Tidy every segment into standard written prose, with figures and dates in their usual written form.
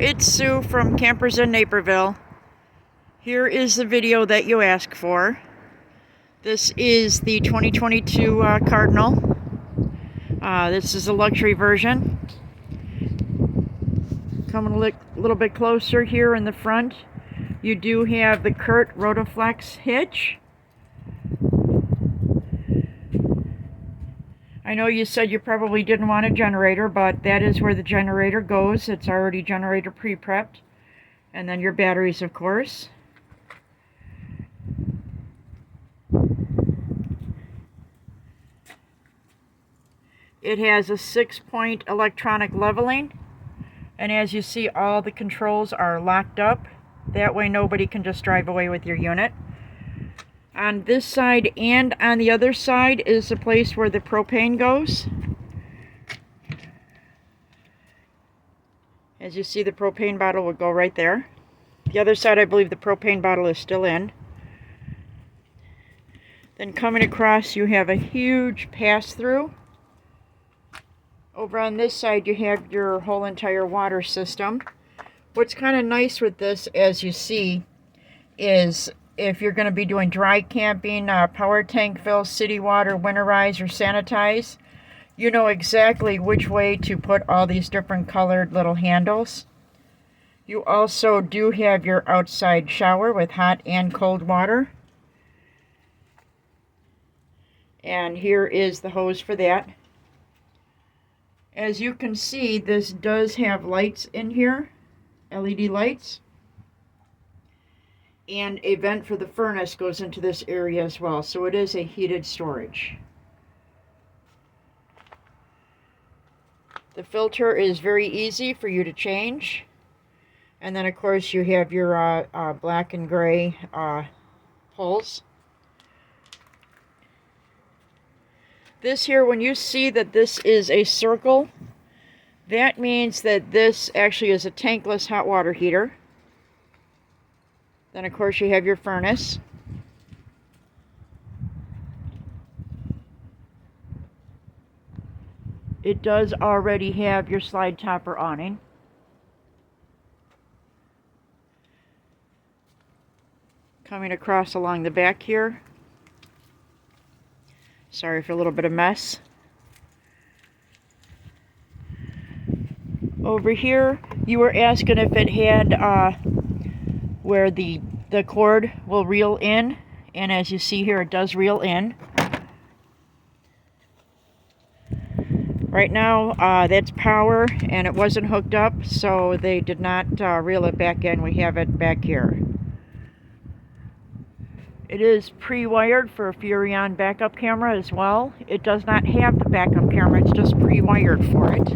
it's Sue from Campers in Naperville. Here is the video that you asked for. This is the 2022 Cardinal. This is a luxury version. Coming a little bit closer here in the front, you do have the Curt Rotoflex hitch. I know you said you probably didn't want a generator, but that is where the generator goes. It's already generator pre-prepped. And then your batteries, of course. It has a 6-point electronic leveling. And as you see, all the controls are locked up. That way nobody can just drive away with your unit. On this side and on the other side is the place where the propane goes. As you see, the propane bottle will go right there. The other side, I believe the propane bottle is still in. Then coming across, you have a huge pass-through. Over on this side, you have your whole entire water system. What's kind of nice with this, as you see, is if you're going to be doing dry camping, power tank fill, city water, winterize, or sanitize, you know exactly which way to put all these different colored little handles. You also do have your outside shower with hot and cold water. And here is the hose for that. As you can see, this does have lights in here, LED lights. And a vent for the furnace goes into this area as well, so it is a heated storage. The filter is very easy for you to change. And then of course you have your black and gray holes. This here, when you see that this is a circle, that means that this actually is a tankless hot water heater. Then of course you have your furnace. It does already have your slide topper awning. Coming across along the back here. Sorry for a little bit of mess. Over here, you were asking if it had where the cord will reel in, and as you see here, it does reel in. Right now, that's power, and it wasn't hooked up, so they did not reel it back in. We have it back here. It is pre-wired for a Furrion backup camera as well. It does not have the backup camera, it's just pre-wired for it.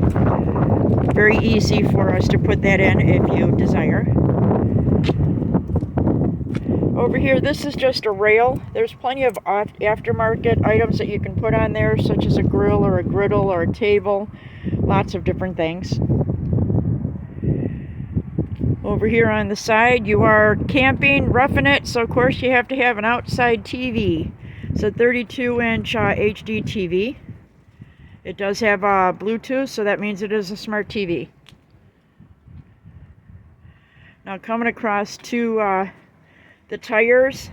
Very easy for us to put that in if you desire. Over here, this is just a rail. There's plenty of aftermarket items that you can put on there, such as a grill or a griddle or a table. Lots of different things. Over here on the side, you are camping, roughing it, so of course you have to have an outside TV. It's a 32-inch HD TV. It does have Bluetooth, so that means it is a smart TV. Now coming across to the tires,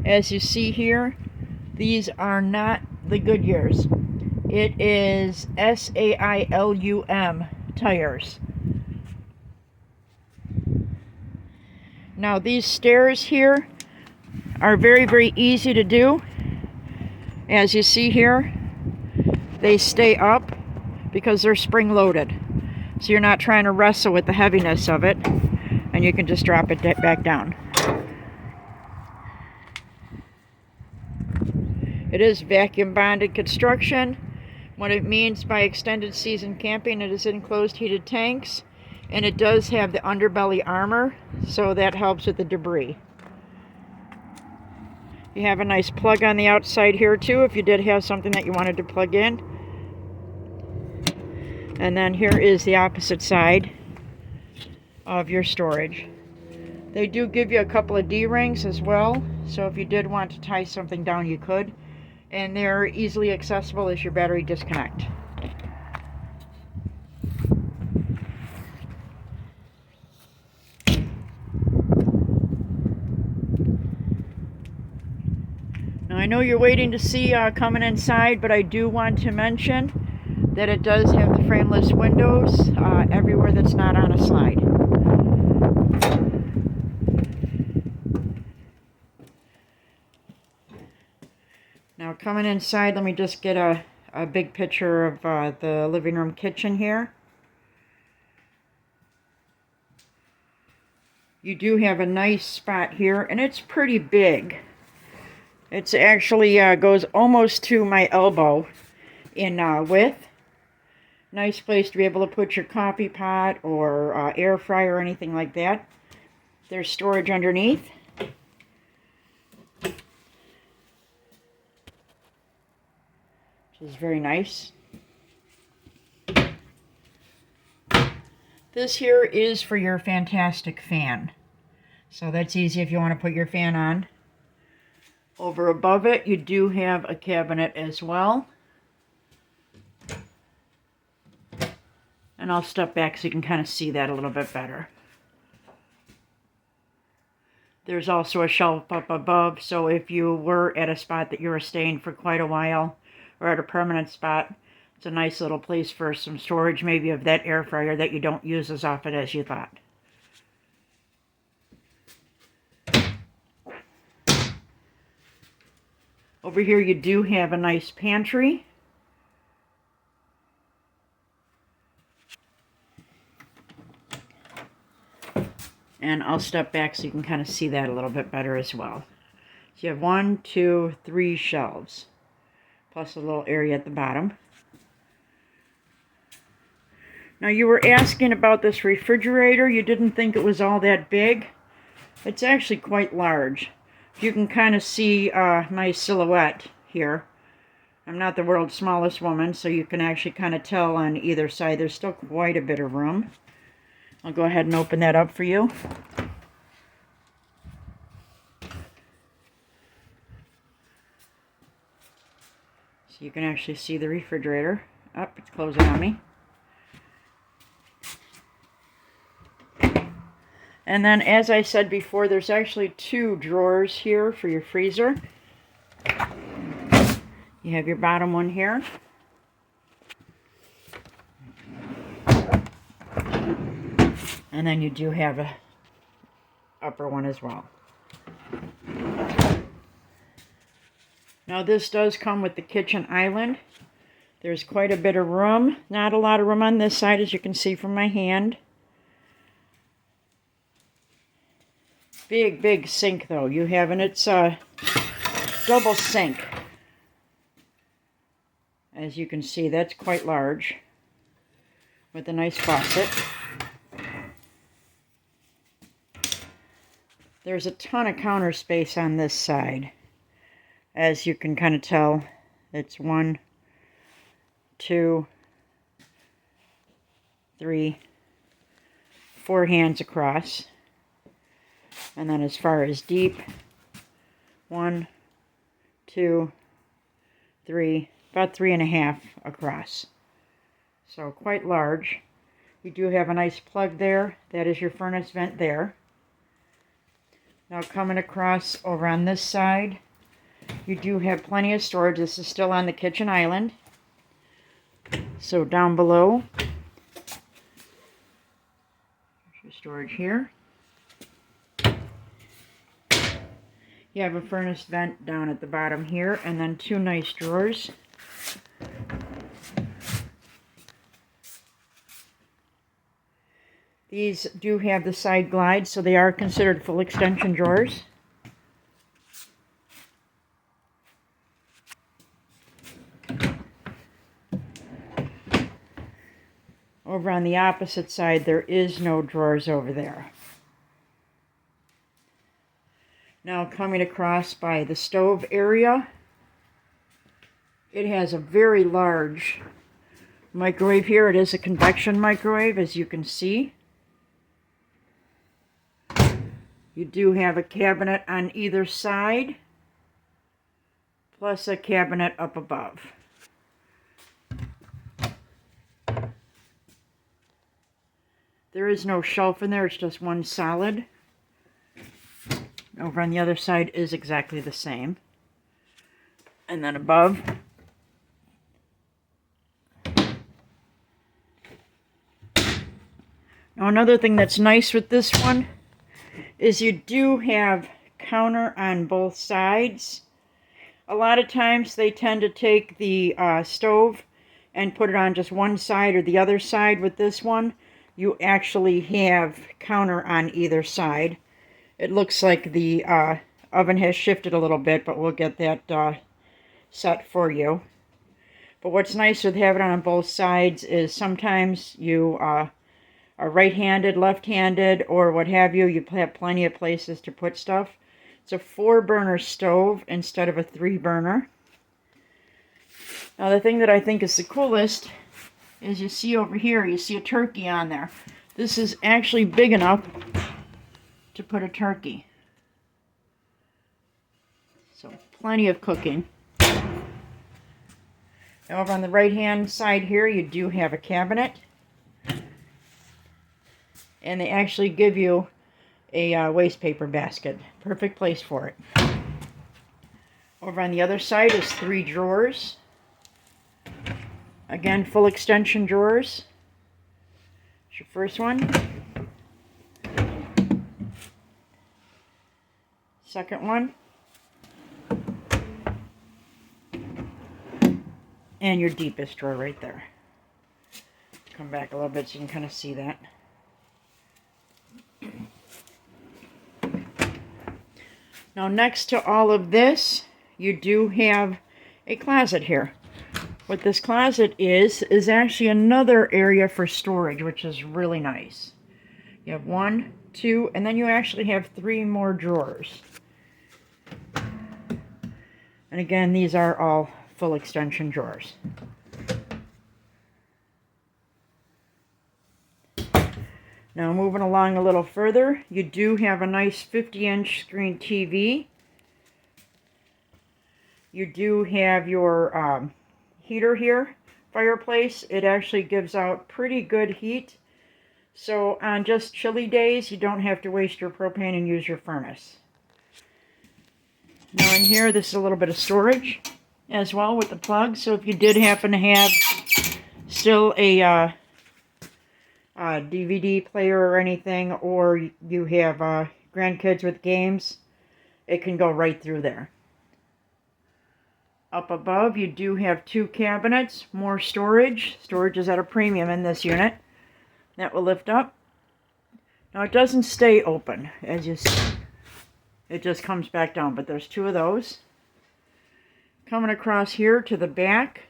as you see here, these are not the Goodyears. It is SAILUM tires. Now these stairs here are very, very easy to do. As you see here, they stay up because they're spring loaded. So you're not trying to wrestle with the heaviness of it, and you can just drop it back down. It is vacuum bonded construction. What it means by extended season camping, it is enclosed heated tanks, and it does have the underbelly armor, so that helps with the debris. You have a nice plug on the outside here too, if you did have something that you wanted to plug in. And then here is the opposite side of your storage. They do give you a couple of D-rings as well, so if you did want to tie something down, you could. And they're easily accessible as your battery disconnect. I know you're waiting to see coming inside, but I do want to mention that it does have the frameless windows everywhere that's not on a slide. Now coming inside, let me just get a big picture of the living room kitchen here. You do have a nice spot here, and it's pretty big. It's actually goes almost to my elbow in width. Nice place to be able to put your coffee pot or air fryer or anything like that. There's storage underneath. Which is very nice. This here is for your fantastic fan. So that's easy if you want to put your fan on. Over above it, you do have a cabinet as well. And I'll step back so you can kind of see that a little bit better. There's also a shelf up above, so if you were at a spot that you were staying for quite a while, or at a permanent spot, it's a nice little place for some storage, maybe of that air fryer that you don't use as often as you thought. Over here you do have a nice pantry. And I'll step back so you can kind of see that a little bit better as well. So you have 1, 2, 3 shelves, plus a little area at the bottom. Now you were asking about this refrigerator. You didn't think it was all that big. It's actually quite large. You can kind of see my silhouette here. I'm not the world's smallest woman, so you can actually kind of tell on either side. There's still quite a bit of room. I'll go ahead and open that up for you. So you can actually see the refrigerator. Oh, it's closing on me. And then, as I said before, there's actually 2 drawers here for your freezer. You have your bottom one here. And then you do have a upper one as well. Now this does come with the kitchen island. There's quite a bit of room. Not a lot of room on this side, as you can see from my hand. Big sink though you have, and it's a double sink. As you can see, that's quite large with a nice faucet. There's a ton of counter space on this side. As you can kind of tell, it's 1, 2, 3, 4 hands across. And then as far as deep, 1, 2, 3, about 3.5 across. So quite large. You do have a nice plug there. That is your furnace vent there. Now coming across over on this side, you do have plenty of storage. This is still on the kitchen island. So down below, there's your storage here. You have a furnace vent down at the bottom here, and then 2 nice drawers. These do have the side glides, so they are considered full extension drawers. Over on the opposite side, there is no drawers over there. Now coming across by the stove area, it has a very large microwave here. It is a convection microwave, as you can see. You do have a cabinet on either side, plus a cabinet up above. There is no shelf in there, it's just one solid. Over on the other side is exactly the same. And then above. Now another thing that's nice with this one is you do have counter on both sides. A lot of times they tend to take the stove and put it on just one side or the other side. With this one, you actually have counter on either side. It looks like the oven has shifted a little bit, but we'll get that set for you. But what's nice with having it on both sides is sometimes you are right-handed, left-handed, or what have you. You have plenty of places to put stuff. It's a 4-burner stove instead of a 3-burner. Now the thing that I think is the coolest is you see over here, you see a turkey on there. This is actually big enough to put a turkey. So plenty of cooking. Now over on the right hand side here you do have a cabinet. And they actually give you a waste paper basket. Perfect place for it. Over on the other side is 3 drawers. Again, full extension drawers. It's your first one. Second one. And your deepest drawer right there. Come back a little bit so you can kind of see that. Now next to all of this, you do have a closet here. What this closet is actually another area for storage, which is really nice. You have 1, 2, and then you actually have 3 more drawers. And again, these are all full extension drawers. Now moving along a little further, you do have a nice 50-inch screen TV. You do have your heater here, fireplace. It actually gives out pretty good heat. So on just chilly days, you don't have to waste your propane and use your furnace. Now in here, this is a little bit of storage as well with the plug. So if you did happen to have still a DVD player or anything, or you have grandkids with games, it can go right through there. Up above, you do have 2 cabinets, more storage. Storage is at a premium in this unit. That will lift up. Now it doesn't stay open, as you see. It just comes back down, but there's 2 of those. Coming across here to the back,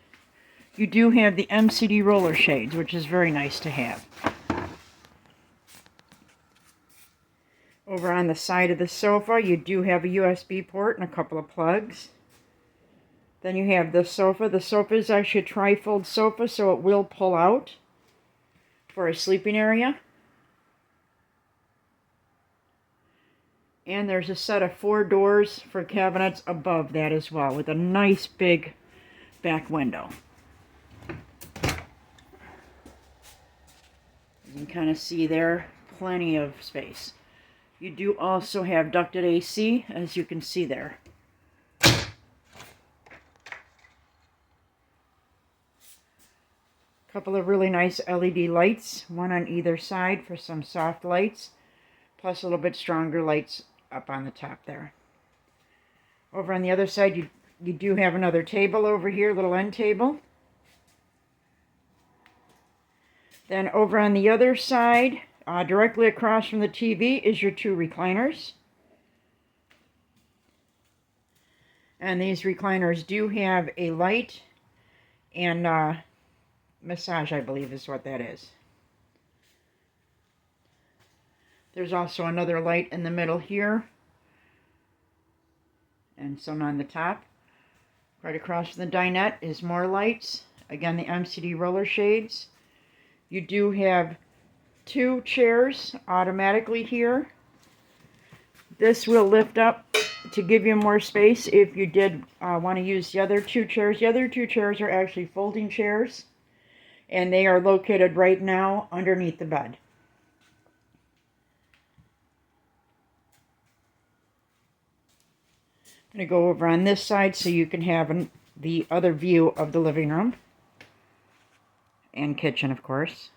you do have the MCD roller shades, which is very nice to have. Over on the side of the sofa, you do have a USB port and a couple of plugs. Then you have the sofa. The sofa is actually a tri-fold sofa, so it will pull out for a sleeping area. And there's a set of 4 doors for cabinets above that as well, with a nice big back window. You can kind of see there, plenty of space. You do also have ducted AC, as you can see there. Couple of really nice LED lights, one on either side for some soft lights, plus a little bit stronger lights up on the top there. Over on the other side, you do have another table over here, little end table. Then over on the other side, directly across from the TV, is your 2 recliners. And these recliners do have a light and massage, I believe is what that is. There's also another light in the middle here, and some on the top. Right across from the dinette is more lights. Again, the MCD roller shades. You do have 2 chairs automatically here. This will lift up to give you more space if you did want to use the other 2 chairs. The other 2 chairs are actually folding chairs, and they are located right now underneath the bed. I'm going to go over on this side so you can have the other view of the living room and kitchen, of course.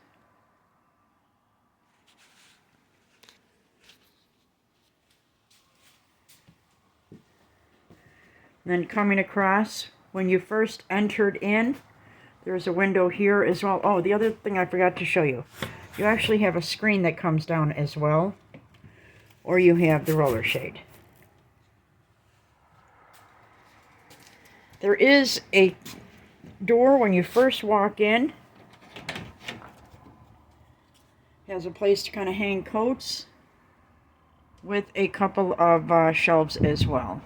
And then coming across, when you first entered in, there's a window here as well. Oh, the other thing I forgot to show you. You actually have a screen that comes down as well, or you have the roller shade. There is a door when you first walk in. It has a place to kind of hang coats with a couple of shelves as well.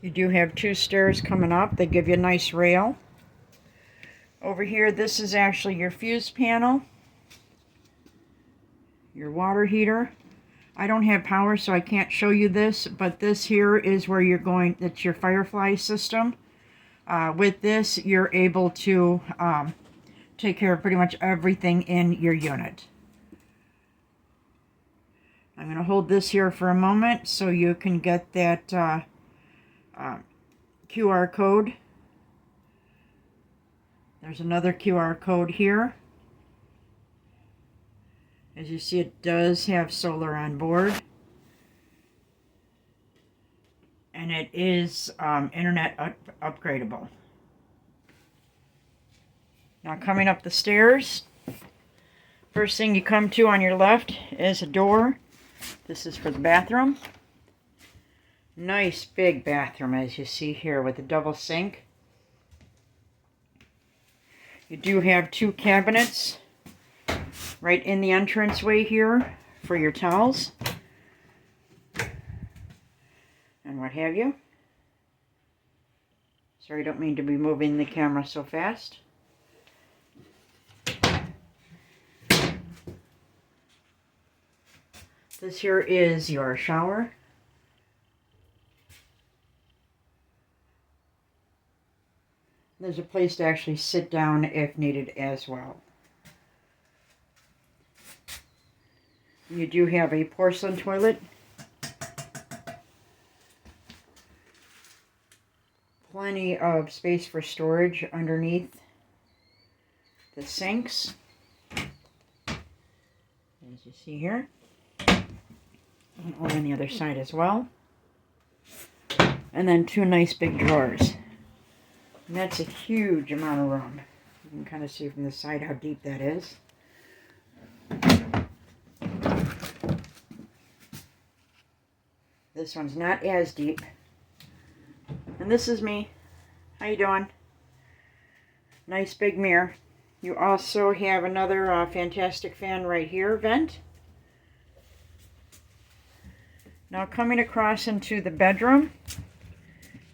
You do have 2 stairs coming up. They give you a nice rail. Over here, this is actually your fuse panel, your water heater. I don't have power, so I can't show you this, but this here is where you're going, it's your Firefly system. With this, you're able to take care of pretty much everything in your unit. I'm going to hold this here for a moment so you can get that QR code. There's another QR code here. As you see, it does have solar on board. And it is internet upgradable. Now coming up the stairs, first thing you come to on your left is a door. This is for the bathroom. Nice big bathroom, as you see here, with a double sink. You do have 2 cabinets right in the entranceway here for your towels and what have you. Sorry, I don't mean to be moving the camera so fast. This here is your shower. There's a place to actually sit down if needed as well. You do have a porcelain toilet. Plenty of space for storage underneath the sinks, as you see here. And over on the other side as well. And then 2 nice big drawers. And that's a huge amount of room. You can kind of see from the side how deep that is. This one's not as deep. And this is me. How you doing? Nice big mirror. You also have another fantastic fan right here, vent. Now coming across into the bedroom,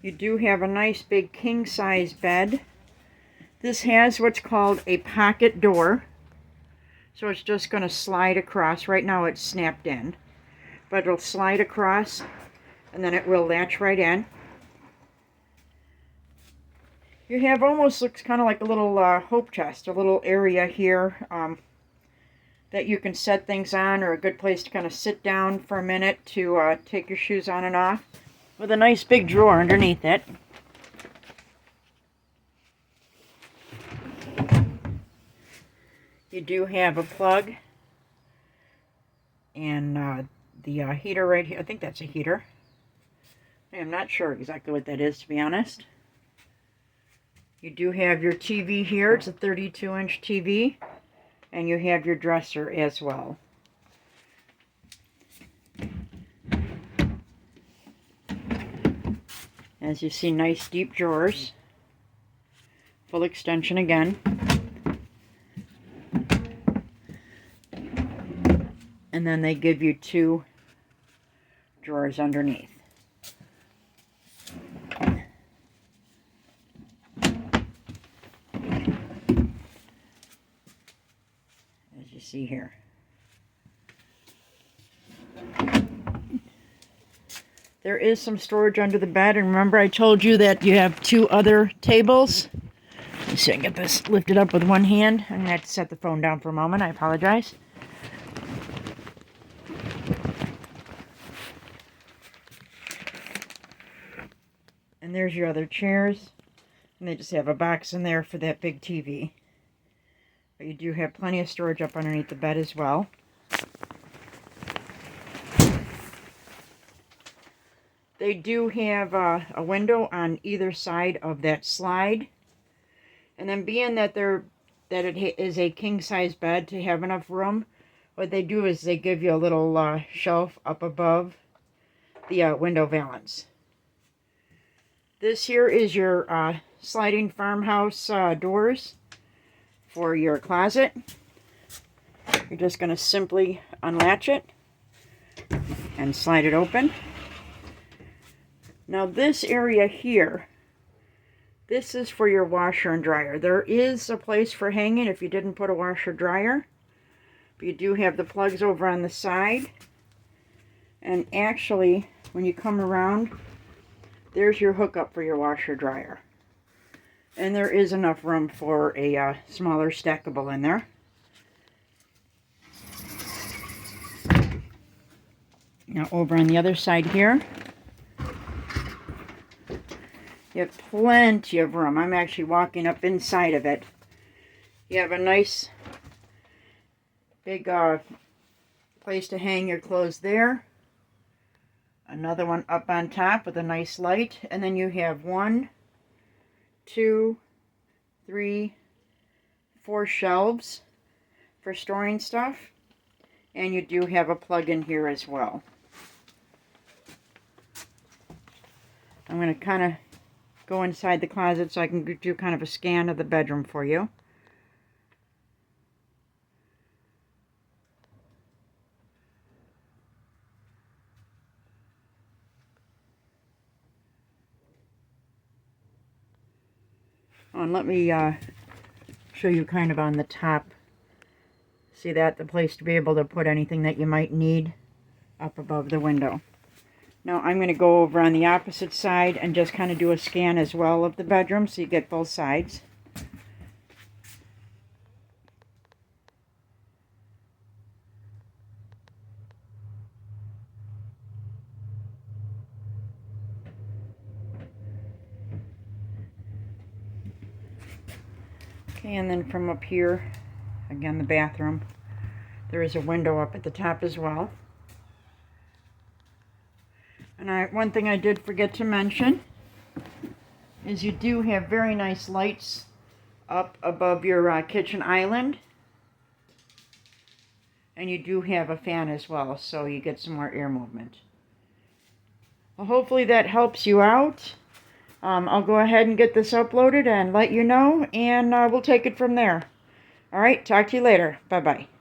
you do have a nice big king size bed. This has what's called a pocket door. So it's just going to slide across. Right now it's snapped in. But it'll slide across and then it will latch right in. You have almost looks kind of like a little hope chest, a little area here that you can set things on, or a good place to kind of sit down for a minute to take your shoes on and off, with a nice big drawer underneath it. You do have a plug and the heater right here. I think that's a heater. I'm not sure exactly what that is, to be honest. You do have your TV here. It's a 32-inch TV. And you have your dresser as well. As you see, nice deep drawers. Full extension again. And then they give you 2 drawers underneath. See here. There is some storage under the bed, and remember I told you that you have 2 other tables. Let's see, I can get this lifted up with one hand. I'm going to have to set the phone down for a moment. I apologize. There's your other chairs. And they just have a box in there for that big TV. But you do have plenty of storage up underneath the bed as well. They do have a window on either side of that slide. And then being that it is a king-size bed, to have enough room, what they do is they give you a little shelf up above the window valance. This here is your sliding farmhouse doors for your closet. You're just going to simply unlatch it and slide it open. Now this area here, this is for your washer and dryer. There is a place for hanging if you didn't put a washer dryer. But you do have the plugs over on the side. And actually, when you come around, there's your hookup for your washer dryer. And there is enough room for a smaller stackable in there. Now over on the other side here, you have plenty of room. I'm actually walking up inside of it. You have a nice big place to hang your clothes there. Another one up on top with a nice light. And then you have 1, 2, 3, 4 shelves for storing stuff. And you do have a plug in here as well. I'm going to kind of go inside the closet so I can do kind of a scan of the bedroom for you. Oh, and let me show you kind of on the top. See that? The place to be able to put anything that you might need up above the window. Now I'm going to go over on the opposite side and just kind of do a scan as well of the bedroom so you get both sides. Okay, and then from up here, again the bathroom, there is a window up at the top as well. And one thing I did forget to mention is you do have very nice lights up above your kitchen island. And you do have a fan as well, so you get some more air movement. Well, hopefully that helps you out. I'll go ahead and get this uploaded and let you know, and we'll take it from there. All right, talk to you later. Bye-bye.